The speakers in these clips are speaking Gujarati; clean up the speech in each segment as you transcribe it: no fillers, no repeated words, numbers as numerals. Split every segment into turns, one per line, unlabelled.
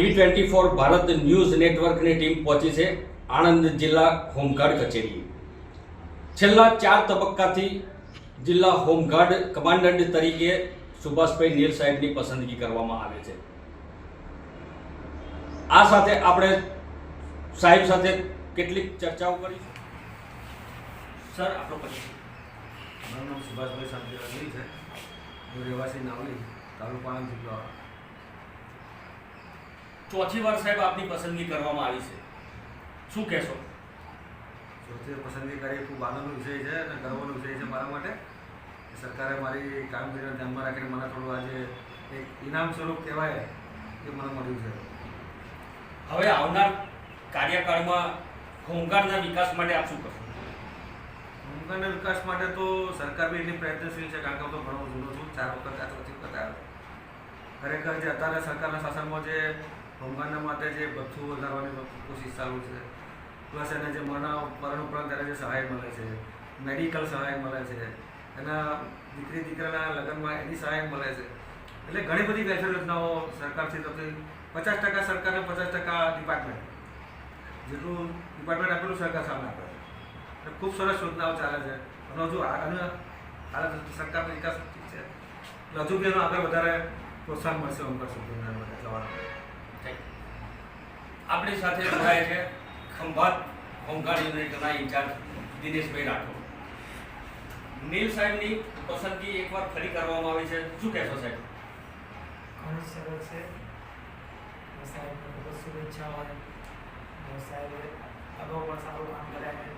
TV24 ભારત ન્યૂઝ નેટવર્કની ટીમ પહોંચી છે આણંદ જિલ્લા હોમગાર્ડ કચેરીએ। છેલ્લા 4 તબક્કાથી જિલ્લા હોમગાર્ડ કમાન્ડન્ટ તરીકે સુભાષભાઈ નીલ સાહેબની પસંદગી કરવામાં આવે છે। આ સાથે આપણે સાહેબ સાથે કેટલીક ચર્ચાઓ કરીશું। સર, આપણો પરિચય।
મારું નામ સુભાષભાઈ શાંતિલાલ નીલ છે। હું રહેવાસી નાવલી, તાલુકો આણંદ જિલ્લો।
ચોથી વાર સાહેબ આપની પસંદગી કરવામાં આવી છે, શું કહેશો?
ચોથી પસંદગી કરી ખૂબ આનંદનો વિષય છે અને ગર્વનો વિષય છે મારા માટે। સરકારે મારી કામગીરીને ધ્યાનમાં રાખીને મને થોડું આજે એક ઇનામ સ્વરૂપ કહેવાય એ મને મળ્યું છે।
હવે આવનાર કાર્યકાળમાં હોમગાર્ડના વિકાસ માટે આપ શું કરશો?
હોમગાર્ડના વિકાસ માટે તો સરકાર બી એટલી પ્રયત્નશીલ છે, કારણ કે હું તો ઘણો જૂનો છું, 4 વખત આવ્યો। ખરેખર જે અત્યારે સરકારના શાસનમાં જે હોમગાર્ડના માટે જે ભથ્થું વધારવાની કોશિશ ચાલુ છે, પ્લસ એને જે મરણ ઉપરાંત તેને જે સહાય મળે છે, મેડિકલ સહાય મળે છે, એના દીકરાના લગ્નમાં એની સહાય મળે છે, એટલે ઘણી બધી વેલફેર યોજનાઓ સરકારથી થતી 50% સરકારને 50% ડિપાર્ટમેન્ટ, જેટલું ડિપાર્ટમેન્ટ આપેલું સરકાર સામે આપે છે, એટલે ખૂબ સરસ યોજનાઓ ચાલે છે। અને હજુ હાલ સરકારનો વિકાસ છે એટલે હજુ બી એનો આગળ વધારે પ્રોત્સાહન મળશે હોમગાર્ડ સભ્યોને માટે જવાનું।
આપણી સાથે જોડાય છે ખંભાત હોમગાર્ડ યુનિટના ઇન્ચાર્જ દિનેશભાઈ રાઠોડ। નીલ સાહેબની પસંદગી એકવાર ફરી કરવામાં આવી છે, શું કહેશો સાહેબ?
ઘણું સરસ છે। સાહેબને ખૂબ જ શુભેચ્છા હોય। સાહેબે અગાઉ પણ સારું કામ કર્યા છે,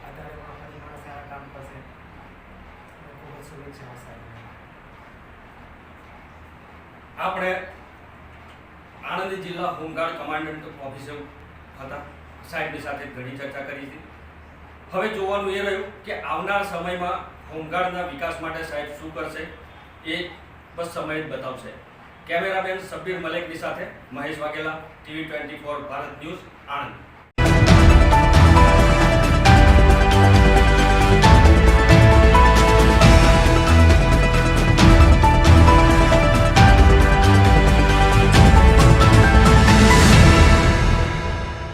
અત્યારે પણ ફરી ઘણા સારા કામ કરશે। ખૂબ જ શુભેચ્છા સાહેબને।
આપણે આણંદ જિલ્લા હોમગાર્ડ કમાન્ડન્ટ ઓફિસર હતા, સાહેબની સાથે ઘણી ચર્ચા કરી હતી। હવે જોવાનું એ રહ્યું કે આવનાર સમયમાં હોમગાર્ડના વિકાસ માટે સાહેબ શું કરશે, એ બસ સમય જ બતાવશે। કેમેરામેન સબ્બીર મલેકની સાથે મહેશ વાઘેલા, TV24 ભારત ન્યૂઝ, આણંદ।